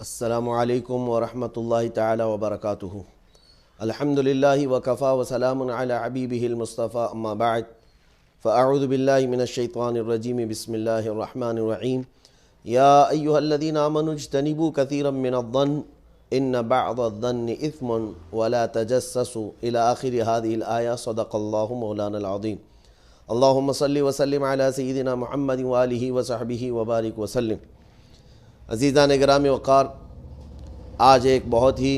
अस्सलामु अलैकुम वरहमतुल्लाहि तआला वबरकातुहु। अल्हम्दुलिल्लाहि वकफ़ा वसलामुन अला हबीबिहिल मुस्तफ़ा अम्मा बअद फ़अऊज़ु बिल्लाहि मिनश शैतानिर रजीम बिस्मिल्लाहिर रहमानिर रहीम। या अय्युहल्लज़ीना आमनू इज्तनिबू कसीरम मिनज़्ज़न्न इन्न बअज़-ज़न्नि इस्मुन वला तजस्ससू इला आखिरि हाज़िहिल आया। सदक़ल्लाहु मौलानल अज़ीम। अल्लाहुम्मा सल्लि व सल्लिम अला सय्यिदिना मुहम्मदिन व आलिहि व सहबिहि व बारिक व सल्लिम। अज़ीज़ान गिरामी वक़ार, आज एक बहुत ही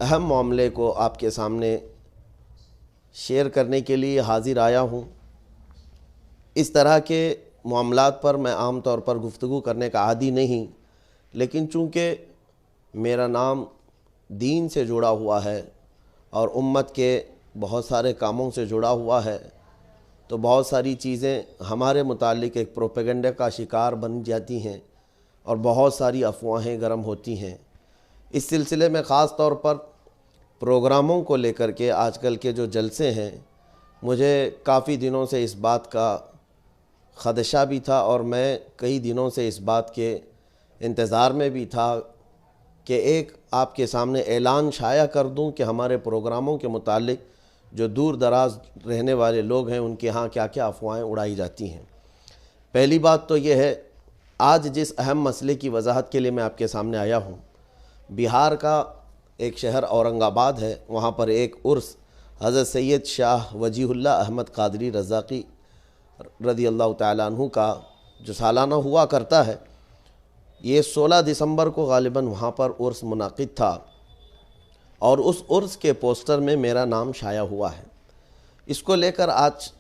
अहम मामले को आपके सामने शेयर करने के लिए हाज़िर आया हूँ। इस तरह के मामलात पर मैं आम तौर पर गुफ्तगू करने का आदी नहीं, लेकिन चूँकि मेरा नाम दीन से जुड़ा हुआ है और उम्मत के बहुत सारे कामों से जुड़ा हुआ है, तो बहुत सारी चीज़ें हमारे मुतालिक एक प्रोपेगेंडा का शिकार बन जाती हैं और बहुत सारी अफवाहें गर्म होती हैं। इस सिलसिले में ख़ास तौर पर प्रोग्रामों को लेकर के आजकल के जो जलसे हैं, मुझे काफ़ी दिनों से इस बात का ख़दशा भी था और मैं कई दिनों से इस बात के इंतज़ार में भी था कि एक आपके सामने ऐलान शाया कर दूं कि हमारे प्रोग्रामों के मुतालिक जो दूर दराज रहने वाले लोग हैं उनके यहाँ क्या क्या अफवाहें उड़ाई जाती हैं। पहली बात तो ये है, आज जिस अहम मसले की वजाहत के लिए मैं आपके सामने आया हूँ, बिहार का एक शहर औरंगाबाद है। वहाँ पर एक उर्स हज़रत सैयद शाह वजीहुल्लाह अहमद क़ादरी रज़ाक़ी रज़ी अल्लाह तआला अन्हु का जो सालाना हुआ करता है, ये 16 दिसंबर को ग़ालिबन वहाँ पर उर्स मुनाक़िद था और उस उर्स के पोस्टर में मेरा नाम शाया हुआ है। इसको लेकर आज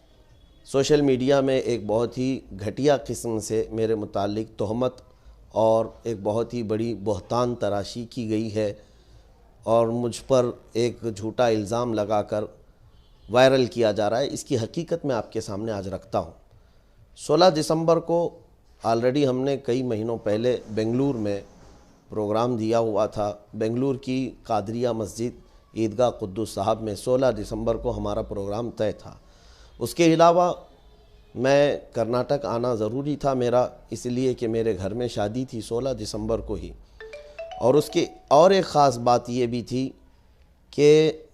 सोशल मीडिया में एक बहुत ही घटिया किस्म से मेरे मुतालिक तोहमत और एक बहुत ही बड़ी बहतान तराशी की गई है और मुझ पर एक झूठा इल्ज़ाम लगाकर वायरल किया जा रहा है। इसकी हकीकत मैं आपके सामने आज रखता हूँ। 16 दिसंबर को ऑलरेडी हमने कई महीनों पहले बेंगलुरु में प्रोग्राम दिया हुआ था। बेंगलुरु की कादरिया मस्जिद ईदगाह कुद्दुस साहब में 16 दिसंबर को हमारा प्रोग्राम तय था। उसके अलावा मैं कर्नाटक आना ज़रूरी था मेरा, इसलिए कि मेरे घर में शादी थी 16 दिसंबर को ही। और उसकी और एक ख़ास बात ये भी थी कि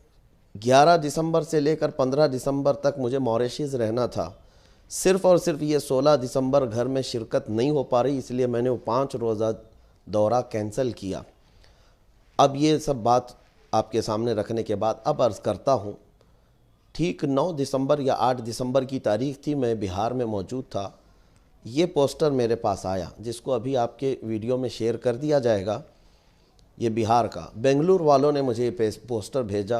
11 दिसंबर से लेकर 15 दिसंबर तक मुझे मॉरिशस रहना था। सिर्फ़ और सिर्फ ये 16 दिसंबर घर में शिरकत नहीं हो पा रही, इसलिए मैंने वो 5 रोज़ा दौरा कैंसिल किया। अब ये सब बात आपके सामने रखने के बाद अब अर्ज़ करता हूँ, ठीक 9 दिसंबर या 8 दिसंबर की तारीख़ थी, मैं बिहार में मौजूद था। ये पोस्टर मेरे पास आया, जिसको अभी आपके वीडियो में शेयर कर दिया जाएगा। ये बिहार का, बेंगलुरु वालों ने मुझे ये पोस्टर भेजा,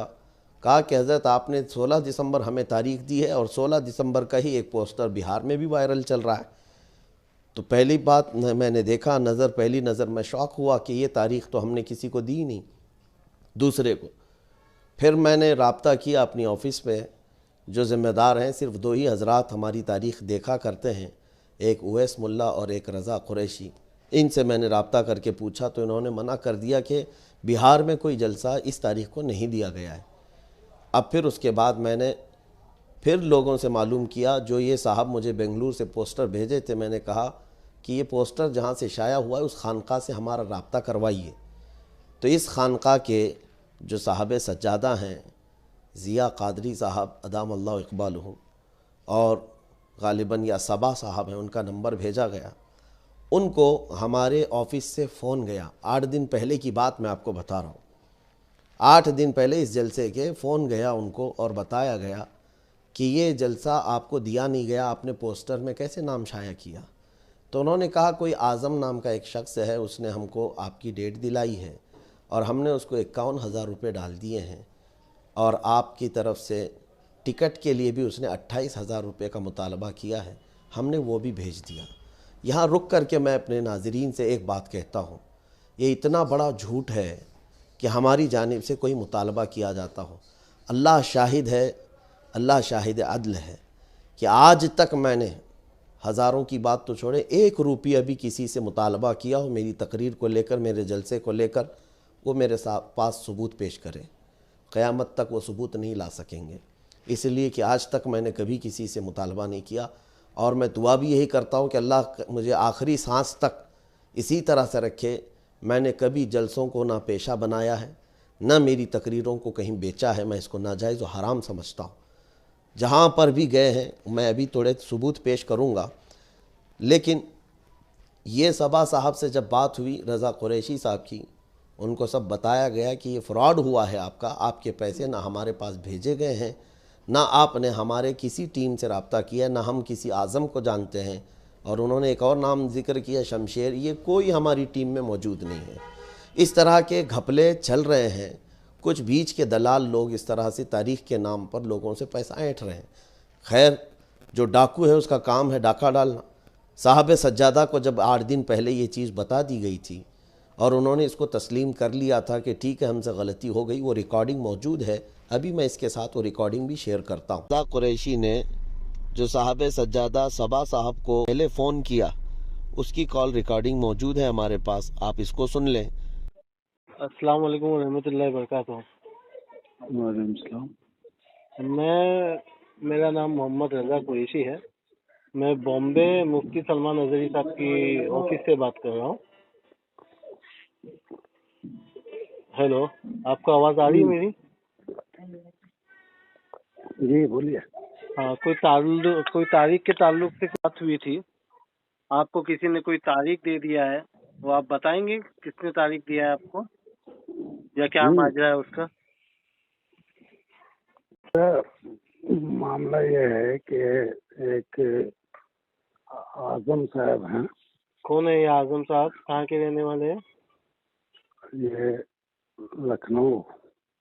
कहा कि हज़रत आपने 16 दिसंबर हमें तारीख़ दी है और 16 दिसंबर का ही एक पोस्टर बिहार में भी वायरल चल रहा है। तो पहली बात मैंने देखा, पहली नज़र मैं शॉक हुआ कि ये तारीख़ तो हमने किसी को दी नहीं, दूसरे को। फिर मैंने राब्ता किया अपनी ऑफ़िस में, जो ज़िम्मेदार हैं, सिर्फ 2 ही हज़रात हमारी तारीख़ देखा करते हैं, एक उवैस मुल्ला और एक रज़ा कुरैशी। इनसे मैंने राब्ता करके पूछा तो इन्होंने मना कर दिया कि बिहार में कोई जलसा इस तारीख़ को नहीं दिया गया है। अब फिर उसके बाद मैंने फिर लोगों से मालूम किया, जो ये साहब मुझे बेंगलुरु से पोस्टर भेजे थे, मैंने कहा कि ये पोस्टर जहाँ से शाया हुआ है उस खानका से हमारा राब्ता करवाइए। तो इस खानका के जो साहब सज्जादा हैं, ज़िया क़ादरी साहब अदाम अल्लाह इक़बालहु, और ग़ालिबन या सबा साहब हैं, उनका नंबर भेजा गया। उनको हमारे ऑफ़िस से फ़ोन गया। 8 दिन पहले की बात मैं आपको बता रहा हूँ। 8 दिन पहले इस जलसे के फ़ोन गया उनको और बताया गया कि ये जलसा आपको दिया नहीं गया, आपने पोस्टर में कैसे नाम शाया किया। तो उन्होंने कहा कोई आज़म नाम का एक शख्स है, उसने हमको आपकी डेट दिलाई है और हमने उसको 51,000 रुपये डाल दिए हैं और आपकी तरफ से टिकट के लिए भी उसने 28,000 रुपये का मुतालबा किया है, हमने वो भी भेज दिया। यहाँ रुक कर के मैं अपने नाज़रीन से एक बात कहता हूँ, ये इतना बड़ा झूठ है कि हमारी जानिब से कोई मुतालबा किया जाता हो। अल्लाह शाहिद है, अल्लाह शाहिद अदल है कि आज तक मैंने हज़ारों की बात तो छोड़े, 1 रुपया भी किसी से मुतालबा किया हो मेरी तकरीर को लेकर, मेरे जलसे को लेकर, वो मेरे पास सबूत पेश करें। क़यामत तक वो सबूत नहीं ला सकेंगे, इसलिए कि आज तक मैंने कभी किसी से मुतालबा नहीं किया। और मैं दुआ भी यही करता हूँ कि अल्लाह मुझे आखिरी सांस तक इसी तरह से रखे मैंने कभी जलसों को ना पेशा बनाया है, ना मेरी तकरीरों को कहीं बेचा है। मैं इसको नाजायज़ और हराम समझता हूँ। जहाँ पर भी गए हैं, मैं अभी थोड़े सबूत पेश करूँगा, लेकिन ये सबा साहब से जब बात हुई रज़ा कुरैशी साहब की, उनको सब बताया गया कि ये फ्रॉड हुआ है आपका, आपके पैसे ना हमारे पास भेजे गए हैं, ना आपने हमारे किसी टीम से रब्ता किया, ना हम किसी आज़म को जानते हैं। और उन्होंने एक और नाम जिक्र किया, शमशेर, ये कोई हमारी टीम में मौजूद नहीं है। इस तरह के घपले चल रहे हैं। कुछ बीच के दलाल लोग इस तरह से तारीख़ के नाम पर लोगों से पैसा ऐंठ रहे हैं। खैर, जो डाकू है उसका काम है डाका डालना। साहब सज्जादा को जब 8 दिन पहले ये चीज़ बता दी गई थी और उन्होंने इसको तस्लीम कर लिया था कि ठीक है हमसे गलती हो गई, वो रिकॉर्डिंग मौजूद है। अभी मैं इसके साथ वो रिकॉर्डिंग भी शेयर करता हूँ। रज़ा कुरैशी ने जो साहब सज्जादा सबा साहब को पहले फ़ोन किया, उसकी कॉल रिकॉर्डिंग मौजूद है हमारे पास, आप इसको सुन लें। अस्सलाम वालेकुम रहमतुल्लाहि वबरकातुहू। वालेकुम सलाम। मेरा नाम मोहम्मद रज़ा कुरैशी है। मैं बॉम्बे मुफ्ती सलमान अज़हरी साहब की ऑफिस से बात कर रहा हूँ। हेलो, आपको आवाज़ आ रही है मेरी? जी बोलिए। हाँ, कोई तारीख के ताल्लुक से बात हुई थी। आपको किसी ने कोई तारीख दे दिया है, वो आप बताएंगे किसने तारीख दिया है आपको, या क्या माजरा है उसका? मामला ये है कि एक आजम साहब हैं। कौन है ये आजम साहब? कहाँ के रहने वाले हैं? ये लखनऊ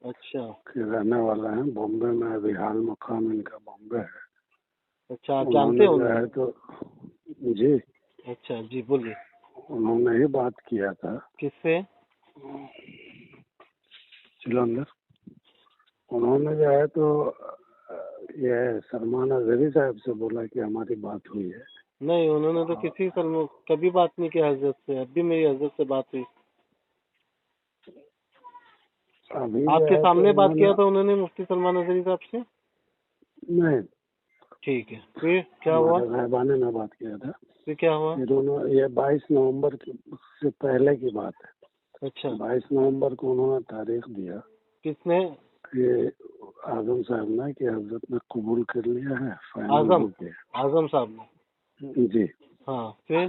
अच्छा के रहने वाले हैं। बॉम्बे में अभी हाल मुकाम इनका बॉम्बे है। अच्छा, आप जानते हो जो उन्हें? है तो जी, अच्छा जी, बोलिए। उन्होंने ही बात किया था। किससे? चलो अंदर। उन्होंने जो है तो ये सलमान अजहरी साहब से बोला कि हमारी बात हुई है। नहीं, उन्होंने तो कभी बात नहीं की हजरत से। अभी मेरी हजरत से बात हुई। अभी आपके जो है सामने तो बात किया था उन्होंने मुफ्ती सलमान अजहरी साहब से? नहीं, ठीक है, फिर क्या हुआ? साहबाने में बात किया था। फिर क्या हुआ? ये 22 नवंबर से पहले की बात है। अच्छा, 22 नवंबर को उन्होंने तारीख दिया किसने? कि आजम साहब ने कि हजरत ने कबूल कर लिया है, फाइनल आजम हो गया। आजम साहब ने? जी। हाँ, फिर?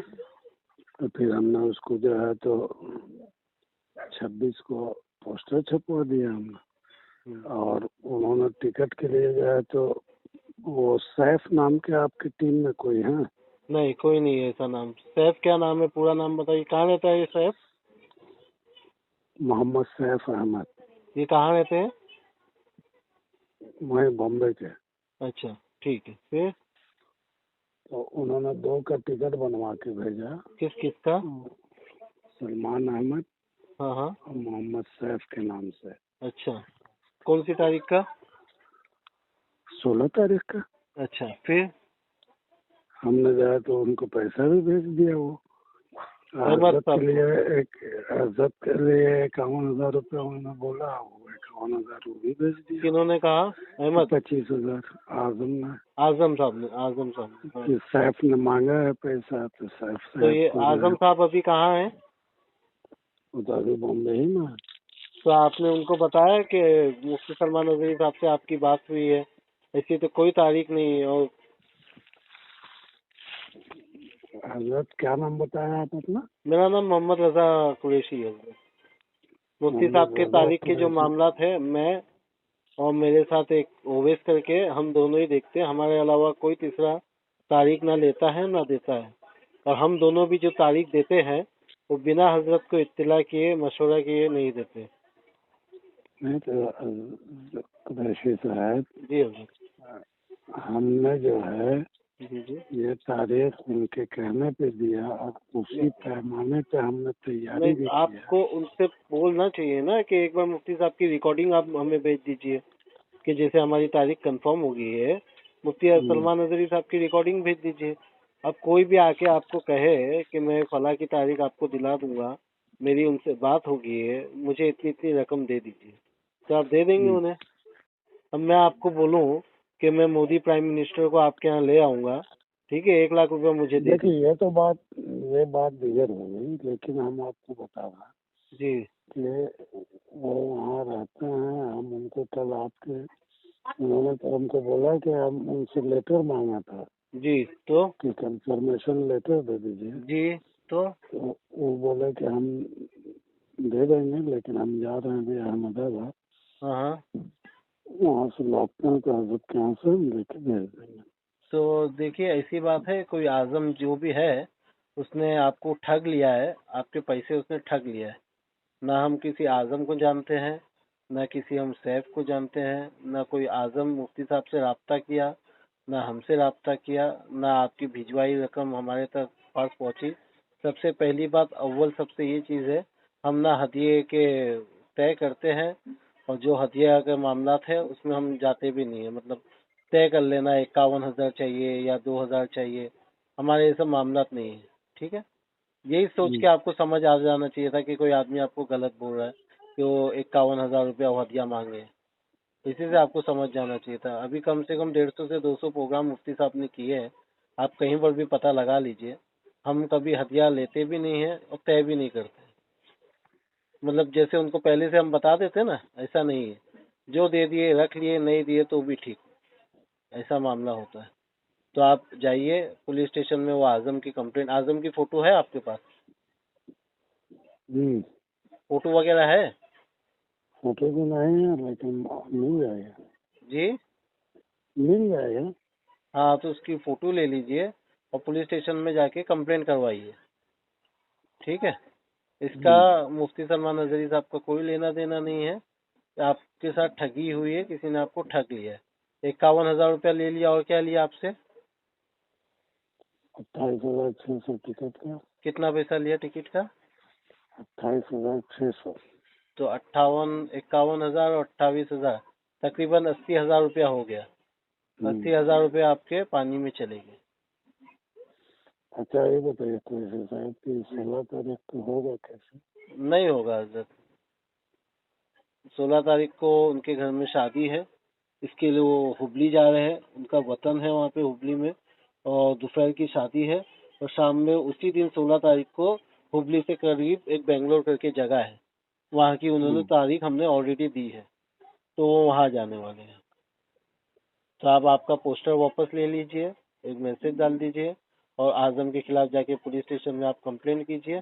तो फिर हमने उसको जो है तो 26 को पोस्टर छपवा दिया हमने। और उन्होंने टिकट के लिए जो है तो वो सैफ नाम के आपकी टीम में कोई है? नहीं, कोई नहीं है ऐसा नाम। सैफ क्या नाम है? पूरा नाम बताइए। कहाँ रहता है ये सैफ? मोहम्मद सैफ अहमद। ये कहाँ रहते हैं? वही बॉम्बे के। अच्छा, ठीक है, फिर? तो उन्होंने 2 का टिकट बनवा के भेजा। किस किस का? सलमान अहमद हाँ हाँ। और मोहम्मद सैफ के नाम से। अच्छा, कौन सी तारीख का? 16 तारीख का। अच्छा, फिर? हमने जो है तो उनको पैसा भी भेज दिया। वो अहमद आज़ाद के साहब लिए आज़ाद के लिए 51,000 रुपये उन्होंने बोला। वो 51,000 वो भी भेज दिया। किन्होंने कहा? अहमद? 25,000 आजम ने। आजम साहब ने? आजम साहब ने, हाँ। कि सैफ ने मांगा है पैसा तो सैफ तो साहब ये को जो है आजम साहब अभी कहाँ हैं? वो तो अभी बॉम्बे ही में है। तो आपने उनको बताया कि मुफ्ती सलमान अजहरी साहब से आपकी बात हुई है? ऐसी तो कोई तारीख नहीं है। और हजरत क्या नाम बताया आप अपना? मेरा नाम मोहम्मद रजा कुरैशी है। मुफ्ती साहब के तारीख के जो मामला है, मैं और मेरे साथ एक ओवैस करके, हम दोनों ही देखते हैं। हमारे अलावा कोई तीसरा तारीख ना लेता है ना देता है। और हम दोनों भी जो तारीख देते हैं वो बिना हजरत को इत्तला किए, मशवरा किए नहीं देते। नहीं तो कुरैशी साहब, जी हजरत। हमने जो है जी जी। ये तारीख उनके कहने पे दिया और उसी पैमाने पे हमने तैयारी नहीं, भी की है। आपको उनसे बोलना चाहिए ना कि एक बार मुफ्ती साहब की रिकॉर्डिंग आप हमें भेज दीजिए, कि जैसे हमारी तारीख कंफर्म हो गई है, मुफ्ती सलमान अजहरी साहब की रिकॉर्डिंग भेज दीजिए। अब कोई भी आके आपको कहे कि मैं फला की तारीख आपको दिला दूंगा, मेरी उनसे बात हो गई है, मुझे इतनी इतनी रकम दे दीजिए, तो आप दे देंगे उन्हें? अब मैं आपको बोलूं कि मैं मोदी प्राइम मिनिस्टर को आपके यहाँ ले आऊंगा, ठीक है, 1 लाख रुपए मुझे दे देखिए दीजिए। ये बात दीगर हो गई, लेकिन हम आपको बता रहे हैं जी कि वो वहाँ रहते हैं। हम उनको कल आपके, उन्होंने तो हमको बोला कि हम उनसे लेटर मांगा था जी। तो कि कंफर्मेशन लेटर दे दीजिए। जी तो तो वो बोले कि हम दे देंगे, लेकिन हम जा रहे हैं अभी अहमदाबाद, हाँ हाँ। वहाँ से लौटते हैं तो हजरत के यहाँ से हम लेके भेज देंगे। तो देखिए ऐसी बात है, कोई आजम जो भी है उसने आपको ठग लिया है, आपके पैसे उसने ठग लिया है। ना हम किसी आजम को जानते हैं, ना किसी हम सैफ को जानते हैं, ना कोई आजम मुफ्ती साहब से राब्ता किया, ना हमसे राब्ता किया, ना आपकी भिजवाई रकम हमारे तक पास पहुंची। सबसे पहली बात, अव्वल सबसे ये चीज़ है, हम ना हदिये के तय करते हैं, और जो हदिया के मामलात है उसमें हम जाते भी नहीं है। मतलब तय कर लेना 51,000 चाहिए या 2,000 चाहिए, हमारे ये सब मामलात नहीं है। ठीक है, यही सोच के आपको समझ आ जाना चाहिए था कि कोई आदमी आपको गलत बोल रहा है कि वो 51,000 रुपया हदिया मांगे। इसी से आपको समझ जाना चाहिए था। अभी कम से कम 150 से 200 प्रोग्राम मुफ्ती साहब ने किए हैं, आप कहीं पर भी पता लगा लीजिए। हम कभी हदिया लेते भी नहीं है और तय भी नहीं करते। मतलब जैसे उनको पहले से हम बता देते ना, ऐसा नहीं है। जो दे दिए रख लिए, नहीं दिए तो भी ठीक, ऐसा मामला होता है। तो आप जाइए पुलिस स्टेशन में, वो आजम की कंप्लेंट, आजम की फोटो है आपके पास? फोटो वगैरह है? फोटो तो नहीं है, लेकिन मिल जाएगा, जी मिल जाएगा। हाँ, तो उसकी फोटो ले लीजिए और पुलिस स्टेशन में जाके कंप्लेंट करवाइए। ठीक है, इसका मुफ्ती सलमान नजरी साहब का कोई लेना देना नहीं है। आपके साथ ठगी हुई है, किसी ने आपको ठग लिया है। 51,000 रुपया ले लिया, और क्या लिया आपसे? 28,600 टिकट का। कितना पैसा लिया टिकट का? 28,600। तो 51,000 और 28,000, तकरीबन 80,000 रुपया हो गया। 80,000 रुपया आपके पानी में चले गए। अच्छा ये बताइए, तो ऐसे शायद कि 16 तारीख को होगा कैसे? नहीं होगा हजरत, 16 तारीख को उनके घर में शादी है, इसके लिए वो हुबली जा रहे हैं, उनका वतन है वहाँ पे हुबली में, और दोपहर की शादी है। और शाम में उसी दिन 16 तारीख को हुबली से करीब एक बेंगलोर करके जगह है, वहाँ की उन्होंने तारीख हमने ऑलरेडी दी है, तो वो वहाँ जाने वाले हैं। तो आप आपका पोस्टर वापस ले लीजिए, एक मैसेज डाल दीजिए, और आजम के खिलाफ जाके पुलिस स्टेशन में आप कंप्लेंट कीजिए।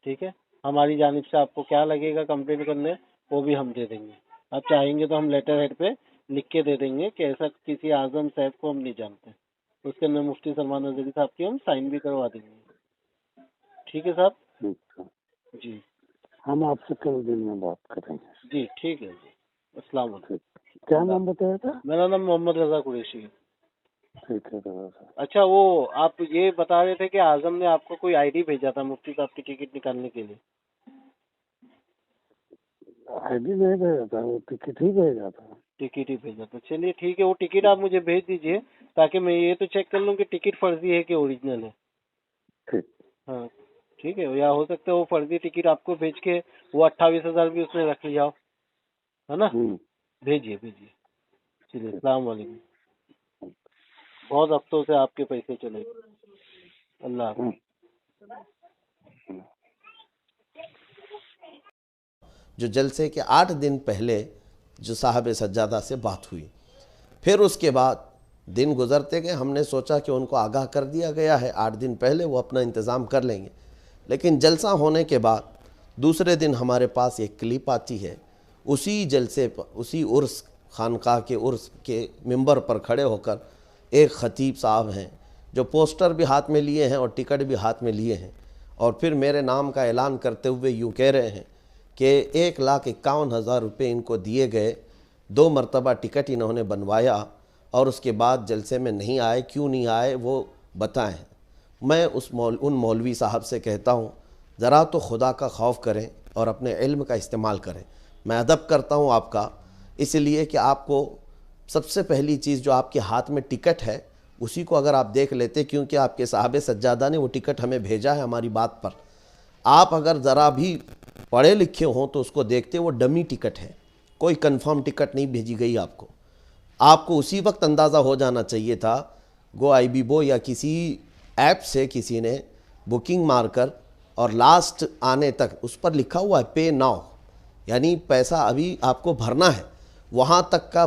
ठीक है, हमारी जानिब से आपको क्या लगेगा कंप्लेंट करने, वो भी हम दे देंगे। आप चाहेंगे तो हम लेटर हेड पे लिख के दे देंगे कि ऐसा किसी आजम साहब को हम नहीं जानते, उसके अंदर मुफ्ती सलमान नजरी साहब की हम साइन भी करवा देंगे। ठीक है साहब? ठीक है, जी हम आपसे कल दिन में बात करेंगे। जी, ठीक है जी, अस्सलाम वालेकुम। ठीक, क्या नाम बताया था? मेरा नाम मोहम्मद रजा कुरैशी है। ठीक है दादा साहब। अच्छा, वो आप ये बता रहे थे कि आजम ने आपको कोई आईडी भेजा था मुफ्ती साहब की टिकट निकालने के लिए। आईडी नहीं भेजा था, वो टिकट ही भेजा था। टिकट ही भेजा था, चलिए ठीक है, वो टिकट आप मुझे भेज दीजिए, ताकि मैं ये तो चेक कर लूँ कि टिकट फर्जी है कि ओरिजिनल है। ठीक। हाँ ठीक है, या हो सकता है वो फर्जी टिकट आपको भेज के वो 28,000 भी उसने रख लिया हो, है ना? भेजिए भेजिए। चलिए, अस्सलाम वालेकुम। बहुत हफ्तों से आपके पैसे चले गए। अल्लाह हाफ़िज़। जो जलसे के 8 दिन पहले जो साहब सज्जादा से बात हुई, फिर उसके बाद दिन गुजरते गए, हमने सोचा कि उनको आगाह कर दिया गया है, 8 दिन पहले वो अपना इंतज़ाम कर लेंगे। लेकिन जलसा होने के बाद दूसरे दिन हमारे पास एक क्लिप आती है, उसी जलसे पर, उसी उर्स खानकाह के उर्स के मिंबर पर खड़े होकर एक ख़तीब साहब हैं जो पोस्टर भी हाथ में लिए हैं और टिकट भी हाथ में लिए हैं, और फिर मेरे नाम का ऐलान करते हुए यूँ कह रहे हैं कि 1,51,000 रुपये इनको दिए गए, 2 मरतबा टिकट इन्होंने बनवाया, और उसके बाद जलसे में नहीं आए, क्यों नहीं आए वो बताएं। मैं उन मौलवी साहब से कहता हूँ, ज़रा तो खुदा का खौफ करें और अपने इल्म का इस्तेमाल करें। मैं अदब करता हूँ आपका, इसलिए कि आपको सबसे पहली चीज़ जो आपके हाथ में टिकट है उसी को अगर आप देख लेते, क्योंकि आपके साहब सज्जादा ने वो टिकट हमें भेजा है हमारी बात पर। आप अगर ज़रा भी पढ़े लिखे हों तो उसको देखते, वो डमी टिकट है, कोई कंफर्म टिकट नहीं भेजी गई आपको। आपको उसी वक्त अंदाज़ा हो जाना चाहिए था, गो आईबीबो या किसी ऐप से किसी ने बुकिंग मारकर और लास्ट आने तक उस पर लिखा हुआ है पे नाउ, यानी पैसा अभी आपको भरना है, वहाँ तक का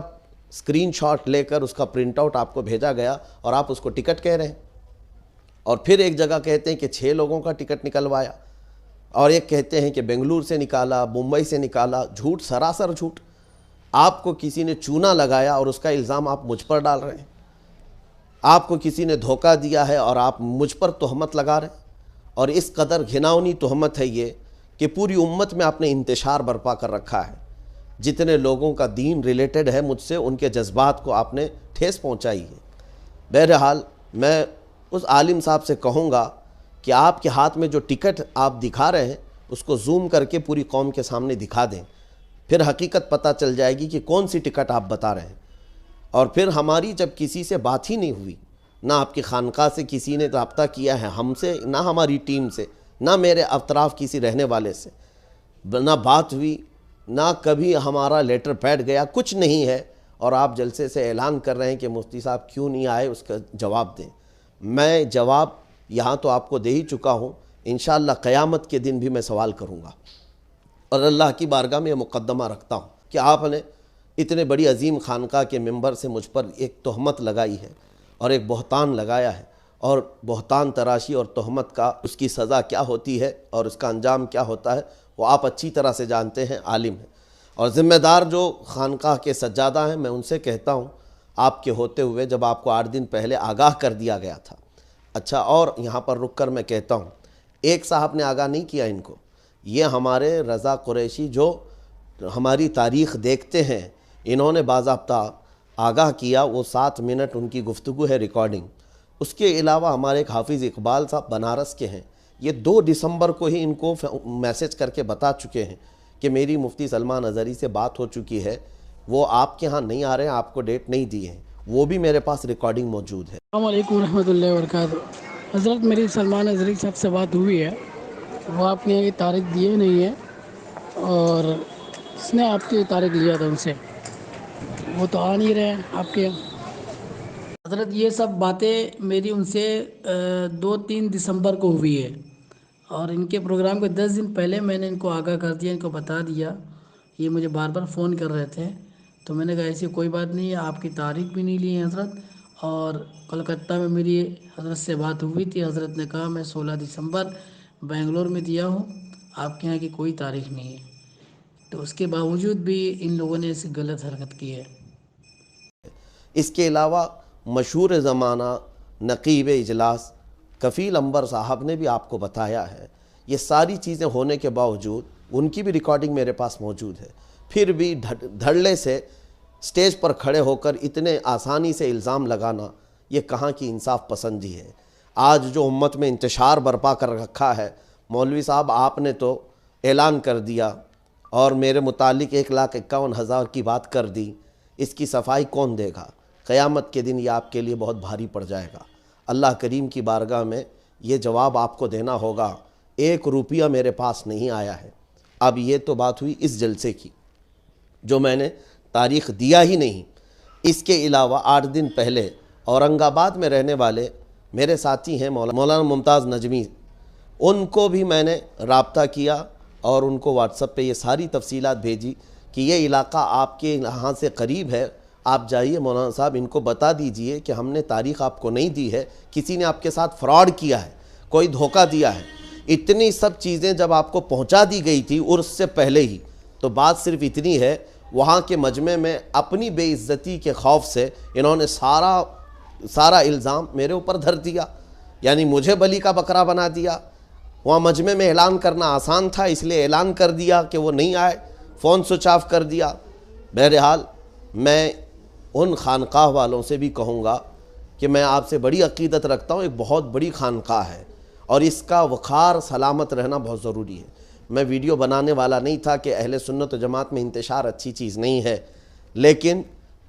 स्क्रीनशॉट लेकर उसका प्रिंट आउट आपको भेजा गया और आप उसको टिकट कह रहे हैं। और फिर एक जगह कहते हैं कि 6 लोगों का टिकट निकलवाया, और एक कहते हैं कि बेंगलुरु से निकाला, मुंबई से निकाला। झूठ, सरासर झूठ। आपको किसी ने चूना लगाया और उसका इल्ज़ाम आप मुझ पर डाल रहे हैं। आपको किसी ने धोखा दिया है और आप मुझ पर तोहमत लगा रहे हैं। और इस कदर घिनौनी तोहमत है ये कि पूरी उम्मत में आपने इंतशार बर्पा कर रखा है। जितने लोगों का दीन रिलेटेड है मुझसे, उनके जज्बात को आपने ठेस पहुंचाई है। बहरहाल मैं उस आलिम साहब से कहूँगा कि आपके हाथ में जो टिकट आप दिखा रहे हैं उसको जूम करके पूरी कौम के सामने दिखा दें, फिर हकीकत पता चल जाएगी कि कौन सी टिकट आप बता रहे हैं। और फिर हमारी जब किसी से बात ही नहीं हुई, ना आपकी खानका से किसी ने रब्ता किया है हमसे, ना हमारी टीम से, ना मेरे अतराफ़ किसी रहने वाले से, ना बात हुई, ना कभी हमारा लेटर पैड गया, कुछ नहीं है, और आप जलसे से ऐलान कर रहे हैं कि मुफ्ती साहब क्यों नहीं आए, उसका जवाब दें। मैं जवाब यहाँ तो आपको दे ही चुका हूँ, इंशाअल्लाह क़यामत के दिन भी मैं सवाल करूँगा। और अल्लाह की बारगाह में यह मुक़द्दमा रखता हूँ कि आपने इतने बड़ी अजीम खानका के मेंबर से मुझ पर एक तोहमत लगाई है और एक बहतान लगाया है, और बहतान तराशी और तोहमत का उसकी सज़ा क्या होती है और उसका अंजाम क्या होता है वो आप अच्छी तरह से जानते हैं, आलिम हैं। और ज़िम्मेदार जो खानका के सज्जादा हैं, मैं उनसे कहता हूँ आपके होते हुए जब आपको 8 दिन पहले आगाह कर दिया गया था। अच्छा, और यहाँ पर रुक कर मैं कहता हूँ, एक साहब ने आगाह नहीं किया इनको, ये हमारे रज़ा कुरैशी जो हमारी तारीख़ देखते हैं, इन्होंने बाज़ाब्ता आगाह किया। वो 7 मिनट उनकी गुफ्तगू है, रिकॉर्डिंग। उसके अलावा हमारे एक हाफिज़ इकबाल साहब बनारस के हैं, ये 2 दिसंबर को ही इनको मैसेज करके बता चुके हैं कि मेरी मुफ्ती सलमान अज़हरी से बात हो चुकी है, वो आपके यहाँ नहीं आ रहे हैं, आपको डेट नहीं दी है। वो भी मेरे पास रिकॉर्डिंग मौजूद है। अस्सलाम वालेकुम रहमतुल्लाहि व बरकातहू। हज़रत मेरी सलमान अज़हरी साहब से बात हुई है, वो आपके यहाँ की तारीख दिए नहीं है, और उसने आपकी तारीख लिया था उनसे, वो तो आ नहीं रहे हैं आपके यहाँ। हज़रत ये सब बातें मेरी उनसे 2-3 दिसंबर को हुई है, और इनके प्रोग्राम के 10 दिन पहले मैंने इनको आगाह कर दिया, इनको बता दिया। ये मुझे बार बार फ़ोन कर रहे थे, तो मैंने कहा ऐसी कोई बात नहीं है, आपकी तारीख भी नहीं ली है हज़रत। और कलकत्ता में मेरी हज़रत से बात हुई थी, हज़रत ने कहा मैं 16 दिसंबर बेंगलोर में दिया हूँ, आपके यहाँ की कोई तारीख नहीं है। तो उसके बावजूद भी इन लोगों ने ऐसी गलत हरकत की है। इसके अलावा मशहूर ज़माना नकीब इजलास कफ़ील अंबर साहब ने भी आपको बताया है। ये सारी चीज़ें होने के बावजूद उनकी भी रिकॉर्डिंग मेरे पास मौजूद है, फिर भी धड़ल्ले से स्टेज पर खड़े होकर इतने आसानी से इल्ज़ाम लगाना, ये कहाँ की इंसाफ पसंदी है। आज जो उम्मत में इंतशार बर्पा कर रखा है, मौलवी साहब आपने तो ऐलान कर दिया और मेरे मुतालिक 1,51,000 की बात कर दी, इसकी सफाई कौन देगा? क़यामत के दिन ये आपके लिए बहुत भारी पड़ जाएगा। अल्लाह करीम की बारगाह में ये जवाब आपको देना होगा। 1 रुपया मेरे पास नहीं आया है। अब ये तो बात हुई इस जलसे की जो मैंने तारीख़ दिया ही नहीं। इसके अलावा 8 दिन पहले औरंगाबाद में रहने वाले मेरे साथी हैं मौलाना मुमताज़ नजमी, उनको भी मैंने राब्ता किया और उनको व्हाट्सएप पे ये सारी तफसीलात भेजी कि ये इलाका आपके यहाँ से करीब है, आप जाइए मौलाना साहब, इनको बता दीजिए कि हमने तारीख़ आपको नहीं दी है, किसी ने आपके साथ फ्रॉड किया है, कोई धोखा दिया है। इतनी सब चीज़ें जब आपको पहुँचा दी गई थी उर्स से पहले ही, तो बात सिर्फ इतनी है, वहाँ के मजमे में अपनी बेइज्जती के खौफ से इन्होंने सारा इल्ज़ाम मेरे ऊपर धर दिया, यानी मुझे बली का बकरा बना दिया। वहाँ मजमे में ऐलान करना आसान था, इसलिए ऐलान कर दिया कि वो नहीं आए, फ़ोन स्विच ऑफ कर दिया। बहरहाल मैं उन खानकाह वालों से भी कहूँगा कि मैं आपसे बड़ी अक़ीदत रखता हूँ, एक बहुत बड़ी खानकाह है और इसका वक़ार सलामत रहना बहुत ज़रूरी है। मैं वीडियो बनाने वाला नहीं था कि अहले सुन्नत व जमात में इंतशार अच्छी चीज़ नहीं है, लेकिन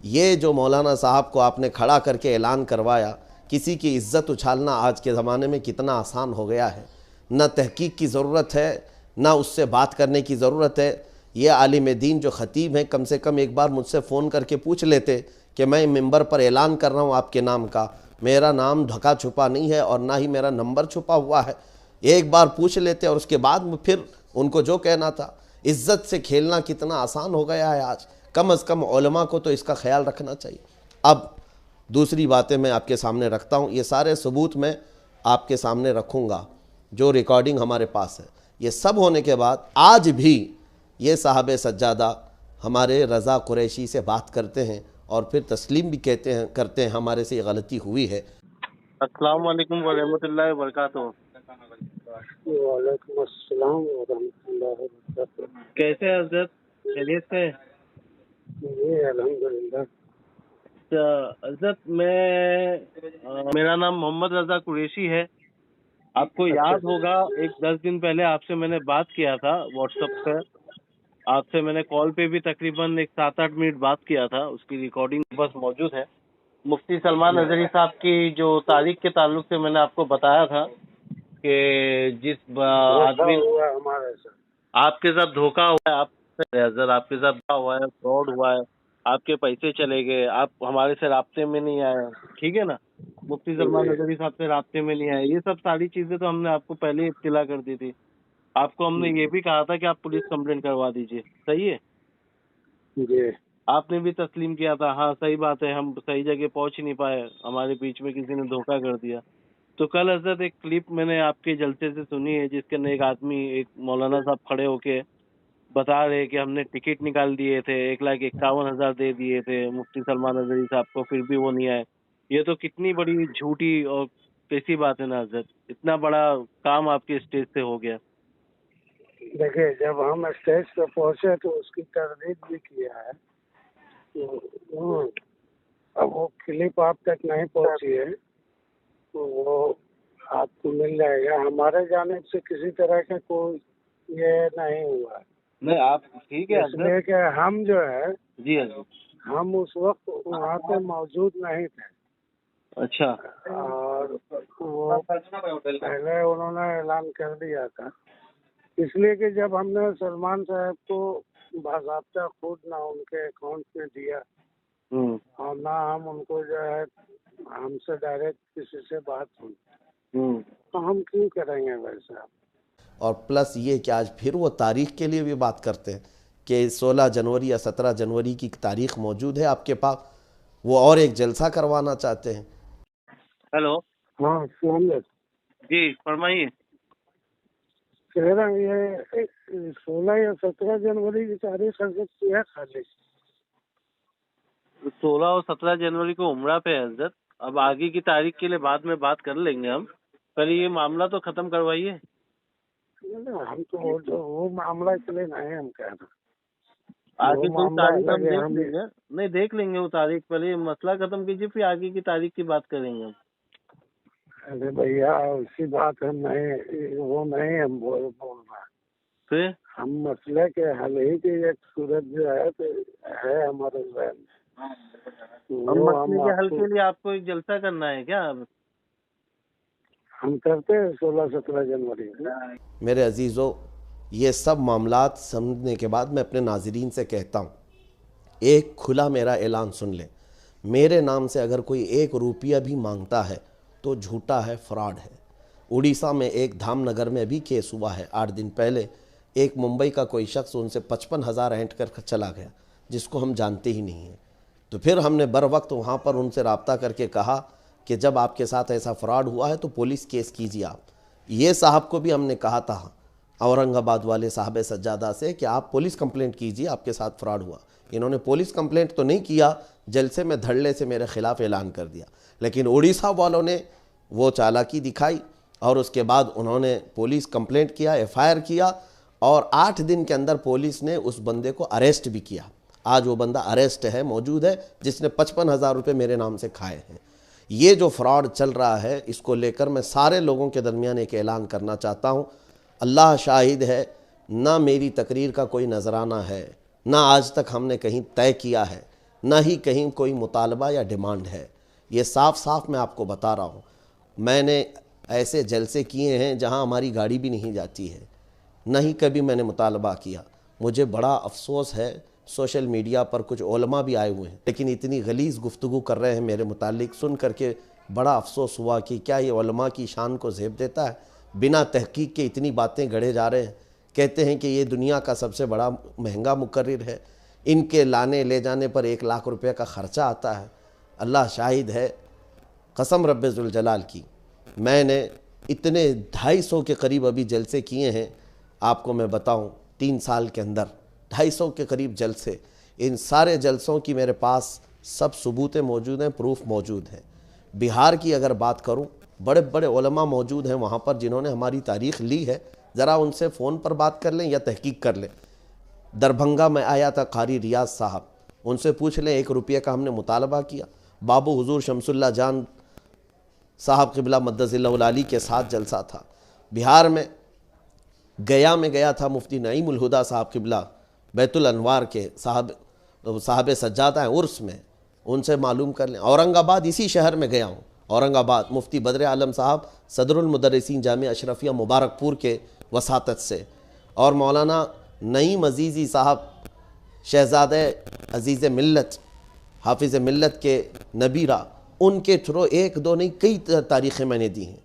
ये जो मौलाना साहब को आपने खड़ा करके ऐलान करवाया, किसी की इज़्ज़त उछालना आज के ज़माने में कितना आसान हो गया है। न तहकीक की ज़रूरत है, न उससे बात करने की ज़रूरत है। ये आलिम दीन जो ख़तीब हैं, कम से कम एक बार मुझसे फ़ोन करके पूछ लेते कि मैं मिंबर पर ऐलान कर रहा हूँ आपके नाम का, मेरा नाम ढका छुपा नहीं है और ना ही मेरा नंबर छुपा हुआ है। एक बार पूछ लेते और उसके बाद में फिर उनको जो कहना था। इज़्ज़त से खेलना कितना आसान हो गया है आज, कम अज़ कम उलमा को तो इसका ख्याल रखना चाहिए। अब दूसरी बातें मैं आपके सामने रखता हूँ, ये सारे सबूत मैं आपके सामने रखूँगा, जो रिकॉर्डिंग हमारे पास है। ये सब होने के बाद आज भी ये साहब सज्जादा हमारे रज़ा कुरैशी से बात करते हैं और फिर तस्लीम भी करते हैं हमारे से ये गलती हुई है। अस्सलाम वालेकुम व रहमतुल्लाहि व बरकातहू। वालेकुम अस्सलाम व रहमतुल्लाहि व बरकातहू। कैसे हैं हजरत, खैरियत से? जी अल्हम्दुलिल्लाह। हजरत मेरा नाम मोहम्मद रजा कुरैशी है। आपको याद होगा एक 10 दिन पहले आपसे मैंने बात किया था व्हाट्सएप पे। आपसे मैंने कॉल पे भी तकरीबन एक 7-8 मिनट बात किया था, उसकी रिकॉर्डिंग बस मौजूद है। मुफ्ती सलमान नजरी साहब की जो तारीख के ताल्लुक से मैंने आपको बताया था कि जिस आदमी हमारे साथ आपके साथ धोखा हुआ है, आपके साथ धोखा हुआ है, फ्रॉड हुआ है, आपके पैसे चले गए, आप हमारे से राब्ते में नहीं आए, ठीक है ना, मुफ्ती सलमान नजरी साहब से राब्ते में नहीं आए, ये सब सारी चीजें तो हमने आपको पहले ही इत्तिला कर दी थी। आपको हमने ये भी कहा था कि आप पुलिस कंप्लेंट करवा दीजिए, सही है? जी आपने भी तस्लीम किया था, हाँ सही बात है, हम सही जगह पहुंच ही नहीं पाए, हमारे बीच में किसी ने धोखा कर दिया। तो कल हजरत एक क्लिप मैंने आपके जलसे से सुनी है, जिसके अंदर एक आदमी, एक मौलाना साहब खड़े होके बता रहे कि हमने टिकट निकाल दिए थे, 1,51,000 दे दिए थे मुफ्ती सलमान नजरी साहब को, फिर भी वो नहीं आए। ये तो कितनी बड़ी झूठी और कैसी बात है ना हजरत, इतना बड़ा काम आपके स्टेज से हो गया। देखिए, जब हम स्टेज पे पहुंचे तो उसकी तरदीद भी किया है। तो अब वो क्लिप आप तक नहीं पहुंची है, तो वो आपको मिल जाएगा। हमारे जाने से किसी तरह का कोई ये नहीं हुआ है। नहीं आप ठीक है इसलिए हजरत। कि हम जो है, जी हजरत। हम उस वक्त वहाँ पे मौजूद नहीं थे। अच्छा। और वो पहले उन्होंने ऐलान कर दिया था, इसलिए कि जब हमने सलमान साहब को बाकायदा खुद ना उनके अकाउंट में दिया और ना हम उनको जो है हमसे डायरेक्ट किसी से बात हुई, तो हम क्यों करेंगे वैसा। और प्लस ये कि आज फिर वो तारीख़ के लिए भी बात करते हैं कि 16 जनवरी या 17 जनवरी की तारीख़ मौजूद है आपके पास, वो और एक जलसा करवाना चाहते हैं। हेलो। हाँ सुनिए, जी फरमाइए। कह रहा हूँ ये 16 या 17 जनवरी की तारीख हो सकती है खाली। 16 और 17 जनवरी को उम्रा पे है हजरत। अब आगे की तारीख के लिए बाद में बात कर लेंगे हम, पहले ये मामला तो खत्म करवाइए। हम तो वो मामला के लिए नहीं हम कह रहे। आगे कोई तारीख हम देख हम लेंगे, नहीं देख लेंगे वो तारीख, पहले ये मसला खत्म कीजिए फिर आगे की तारीख की बात करेंगे हम। अरे भैया उसी बात हम नहीं, वो नहीं हम बोल रहे। फिर हम मसले के हल ही की एक सूरत जो है तो है हमारे जहन में। हम मसले के हल के लिए आपको एक जलसा करना है क्या? हम करते हैं 16-17 जनवरी को। मेरे अजीज़ों, ये सब मामलात समझने के बाद मैं अपने नाज़रीन से कहता हूँ, एक खुला मेरा ऐलान सुन लें। मेरे नाम से अगर कोई 1 रुपया भी मांगता है तो झूठा है, फ्रॉड है। उड़ीसा में एक धामनगर में भी केस हुआ है 8 दिन पहले। एक मुंबई का कोई शख्स उनसे 55,000 ऐंठ कर चला गया, जिसको हम जानते ही नहीं हैं। तो फिर हमने बर वक्त वहाँ पर उनसे रब्ता करके कहा कि जब आपके साथ ऐसा फ्रॉड हुआ है तो पुलिस केस कीजिए आप। ये साहब को भी हमने कहा था औरंगाबाद वाले साहब सज्जादा से कि आप पुलिस कंप्लेंट कीजिए, आपके साथ फ्रॉड हुआ। इन्होंने पुलिस कंप्लेंट तो नहीं किया, जलसे में धड़ल्ले से मेरे ख़िलाफ़ ऐलान कर दिया। लेकिन उड़ीसा वालों ने वो चालाकी दिखाई और उसके बाद उन्होंने पुलिस कंप्लेंट किया, FIR किया और 8 दिन के अंदर पुलिस ने उस बंदे को अरेस्ट भी किया। आज वो बंदा अरेस्ट है, मौजूद है, जिसने 55,000 रुपये मेरे नाम से खाए हैं। ये जो फ्रॉड चल रहा है, इसको लेकर मैं सारे लोगों के दरमियान एक ऐलान करना चाहता हूँ। अल्लाह शाहिद है, ना मेरी तकरीर का कोई नजराना है, ना आज तक हमने कहीं तय किया है, ना ही कहीं कोई मुतालबा या डिमांड है। ये साफ साफ मैं आपको बता रहा हूँ। मैंने ऐसे जलसे किए हैं जहाँ हमारी गाड़ी भी नहीं जाती है, ना ही कभी मैंने मुतालबा किया। मुझे बड़ा अफसोस है, सोशल मीडिया पर कुछ उलमा भी आए हुए हैं, लेकिन इतनी गलीज़ गुफ्तगू कर रहे हैं मेरे मुतालिक, सुन करके बड़ा अफसोस हुआ कि क्या ये उलमा की शान को ज़ेब देता है। बिना तहकीक के इतनी बातें गढ़े जा रहे हैं। कहते हैं कि ये दुनिया का सबसे बड़ा महंगा मुकर्रिर है, इनके लाने ले जाने पर 1 लाख रुपए का ख़र्चा आता है। अल्लाह शाहिद है, कसम रब्बे ज़ुल जलाल की, मैंने इतने 250 के करीब अभी जलसे किए हैं। आपको मैं बताऊं 3 साल के अंदर 250 के करीब जलसे। इन सारे जलसों की मेरे पास सब सबूतें मौजूद हैं, प्रूफ मौजूद हैं। बिहार की अगर बात करूं, बड़े बड़े उलमा मौजूद हैं वहाँ पर जिन्होंने हमारी तारीख़ ली है। ज़रा उनसे फ़ोन पर बात कर लें या तहकीक कर लें। दरभंगा में आया था कारी रियाज साहब, उनसे पूछ लें 1 रुपये का हमने मुतालबा किया। बाबू हुजूर शमसुल्लाह जान साहब क़िबला मद्दज़िल्लहुल आली के साथ जलसा था। बिहार में गया में गया था मुफ्ती नईमुल हुदा साहब क़िबला बैतुल अनवार के साहब सज्जादा हैं उर्स में, उनसे मालूम कर लें। औरंगाबाद इसी शहर में गया हूँ, औरंगाबाद मुफ्ती बद्र आलम साहब सदरुल मुदर्रिसीन जामिया अशरफिया मुबारकपुर के वसातत से, और मौलाना नईम अजीज़ी साहब शहज़ादे अजीज़ मिल्लत हाफिज़ मिल्लत के नबीरा, उनके थ्रू 1-2 नहीं कई तारीख़ें मैंने दी हैं।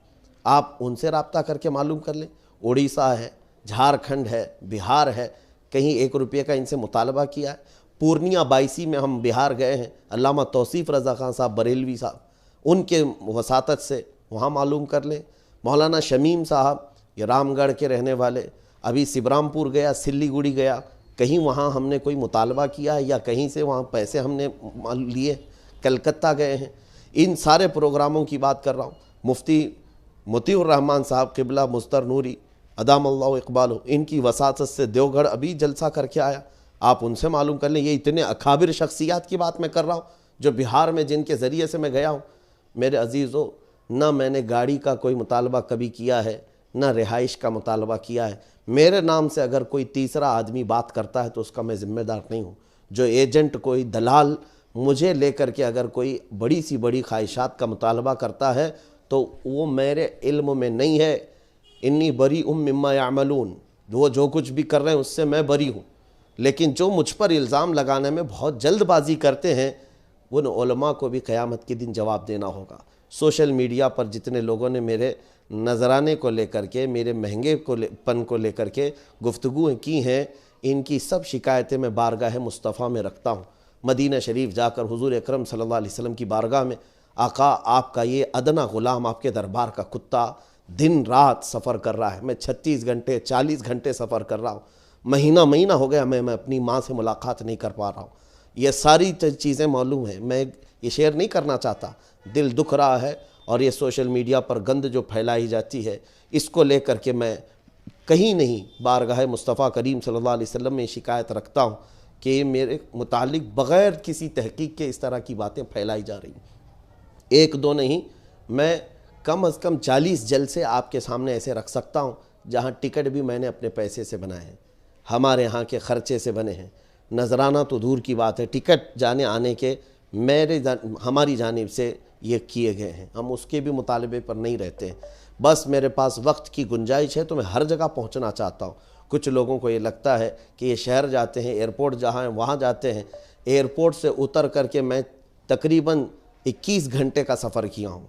आप उनसे रब्ता करके मालूम कर लें। उड़ीसा है, झारखंड है, बिहार है, कहीं 1 रुपये का इनसे मुतालबा किया है। पूर्णिया 22 में हम बिहार गए हैं, अल्लामा तौसीफ़ रज़ा खान साहब बरेलवी साहब, उनके वसातत से वहाँ मालूम कर लें। मौलाना शमीम साहब ये रामगढ़ के रहने वाले, अभी सिबरामपुर गया, सिल्लीगुड़ी गया, कहीं वहाँ हमने कोई मुतालबा किया है या कहीं से वहाँ पैसे हमने लिए। कलकत्ता गए हैं। इन सारे प्रोग्रामों की बात कर रहा हूँ। मुफ्ती मोतीउर रहमान साहब क़िबला मुस्तर नूरी अदामल्लाहु इक़बालहु, इनकी वसातत से देवगढ़ अभी जलसा करके आया। आप उनसे मालूम कर लें। ये इतने अकाबिर शख्सियात की बात मैं कर रहा हूँ जो बिहार में जिनके ज़रिए से मैं गया हूँ। मेरे अजीज़ों, ना मैंने गाड़ी का कोई मुतालबा कभी किया है, ना रिहाइश का मुतालबा किया है। मेरे नाम से अगर कोई तीसरा आदमी बात करता है तो उसका मैं ज़िम्मेदार नहीं हूँ। जो एजेंट, कोई दलाल मुझे लेकर के अगर कोई बड़ी सी बड़ी ख्वाहिशात का मुतालबा करता है तो वो मेरे इल्म में नहीं है। इन्नी बरी मिम्मा यामलून, वो जो कुछ भी कर रहे हैं उससे मैं बरी हूँ। लेकिन जो मुझ पर इल्ज़ाम लगाने में बहुत जल्दबाजी करते हैं, उन उलमा को भी क़यामत के दिन जवाब देना होगा। सोशल मीडिया पर जितने लोगों ने मेरे नजराने को लेकर के, मेरे महंगे पन को लेकर के गुफ्तगू की हैं, इनकी सब शिकायतें मैं बारगाह मुस्तफ़ा में रखता हूँ। मदीना शरीफ जाकर हुजूर अकरम सल्लल्लाहु अलैहि वसल्लम की बारगाह में, आका आपका ये अदना ग़ुलाम, आपके दरबार का कुत्ता दिन रात सफ़र कर रहा है। मैं 36 घंटे 40 घंटे सफ़र कर रहा हूँ। महीना हो गया मैं अपनी माँ से मुलाकात नहीं कर पा रहा हूँ। ये सारी चीज़ें मालूम हैं, मैं ये शेयर नहीं करना चाहता, दिल दुख रहा है। और ये सोशल मीडिया पर गंद जो फैलाई जाती है, इसको लेकर के मैं कहीं नहीं बारगाह मुस्तफ़ा करीम सल्लल्लाहु अलैहि वसल्लम में शिकायत रखता हूँ कि मेरे मुतालिक बग़ैर किसी तहकीक के इस तरह की बातें फैलाई जा रही। 1-2 नहीं, मैं कम अज़ कम 40 जलसे आपके सामने ऐसे रख सकता हूँ जहाँ टिकट भी मैंने अपने पैसे से बनाए हैं, हमारे यहाँ के ख़र्चे से बने हैं। नजराना तो दूर की बात है, टिकट जाने आने के हमारी जानिब से ये किए गए हैं। हम उसके भी मुतालबे पर नहीं रहते हैं। बस मेरे पास वक्त की गुंजाइश है तो मैं हर जगह पहुंचना चाहता हूं। कुछ लोगों को ये लगता है कि ये शहर जाते हैं, एयरपोर्ट जहां है वहां जाते हैं। एयरपोर्ट से उतर करके मैं तकरीबन 21 घंटे का सफ़र किया हूं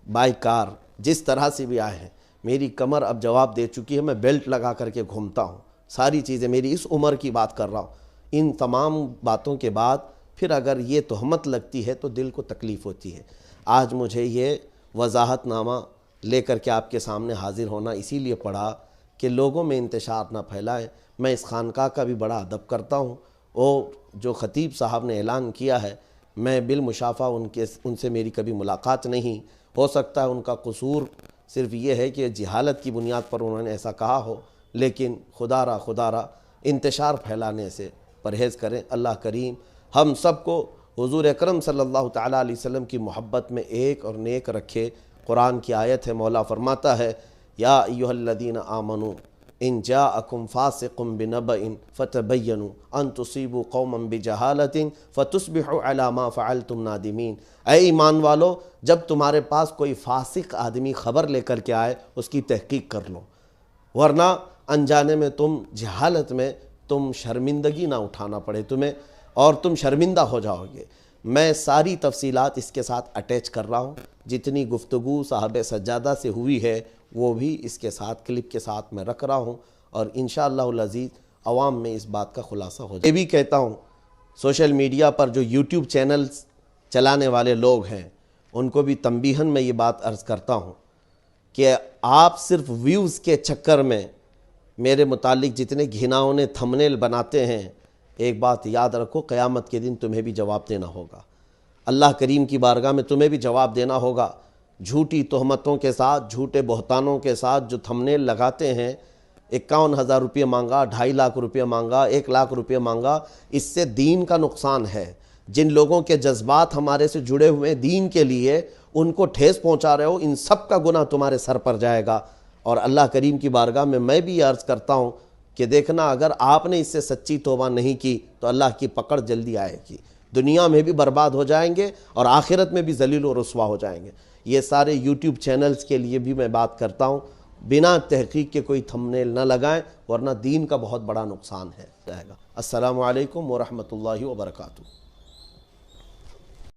बाई कार। जिस तरह से भी आए हैं, मेरी कमर अब जवाब दे चुकी है। मैं बेल्ट लगा करके घूमता हूँ, सारी चीज़ें, मेरी इस उम्र की बात कर रहा हूँ। इन तमाम बातों के बाद फिर अगर ये तहमत लगती है तो दिल को तकलीफ़ होती है। आज मुझे ये वजाहतनामा लेकर के आपके सामने हाजिर होना इसीलिए पड़ा कि लोगों में इंतशार ना फैलाएं। मैं इस खानका का भी बड़ा अदब करता हूँ। और जो ख़तीब साहब ने ऐलान किया है, मैं बिलमुशाफ़ा उनसे मेरी कभी मुलाकात नहीं हो सकता है। उनका कसूर सिर्फ ये है कि जिहालत की बुनियाद पर उन्होंने ऐसा कहा हो, लेकिन खुदारा इंतशार फैलाने से परहेज़ करें। अल्लाह करीम हम सबको हुजूर अकरम सल्लल्लाहु तआला अलैहि वसल्लम की मोहब्बत में एक और नेक रखे। कुरान की आयत है, मौला फरमाता है, या अय्युहल्लज़ीना आमनू इन जाअकुम फासिकुम बिनबइन फतबय्यनु अन तुसीबू कौमन बिजहालतिन फतुस्बिहु अला मा फ़अलतुम नादिमीन। ऐ ईमान वालो, जब तुम्हारे पास कोई फासिक आदमी ख़बर लेकर के आए उसकी तहकीक कर लो, वरना अनजाने में तुम जहालत में तुम शर्मिंदगी ना उठाना पड़े तुम्हें और तुम शर्मिंदा हो जाओगे। मैं सारी तफसीलात इसके साथ अटैच कर रहा हूँ। जितनी गुफ्तगू साहब सज्जादा से हुई है वो भी इसके साथ क्लिप के साथ मैं रख रहा हूँ, और इंशाअल्लाहुल अज़ीज़ अवाम में इस बात का खुलासा हो जाए। ये भी कहता हूँ सोशल मीडिया पर जो यूट्यूब चैनल्स चलाने वाले लोग हैं उनको भी तंबीहन में ये बात अर्ज़ करता हूँ कि आप सिर्फ व्यूज़ के चक्कर में मेरे मुतालिक जितने घिनौने थंबनेल बनाते हैं, एक बात याद रखो, क़यामत के दिन तुम्हें भी जवाब देना होगा। अल्लाह करीम की बारगाह में तुम्हें भी जवाब देना होगा। झूठी तोहमतों के साथ, झूठे बहतानों के साथ जो थंबनेल लगाते हैं, 51,000 रुपये मांगा, 2.5 लाख रुपये मांगा, 1 लाख रुपये मांगा, इससे दीन का नुकसान है। जिन लोगों के जज्बात हमारे से जुड़े हुए हैं दीन के लिए, उनको ठेस पहुंचा रहे हो, इन सब का गुनाह तुम्हारे सर पर जाएगा। और अल्लाह करीम की बारगाह में मैं भी अर्ज़ करता हूं कि देखना, अगर आपने इससे सच्ची तौबा नहीं की तो अल्लाह की पकड़ जल्दी आएगी। दुनिया में भी बर्बाद हो जाएंगे और आखिरत में भी जलील और रुस्वा हो जाएंगे। ये सारे यूट्यूब चैनल्स के लिए भी मैं बात करता हूँ, बिना तहकीक के कोई थंबनेल न लगाएं, वरना दीन का बहुत बड़ा नुकसान है जाएगा। अस्सलामु अलैकुम व रहमतुल्लाहि व बरकातुहू।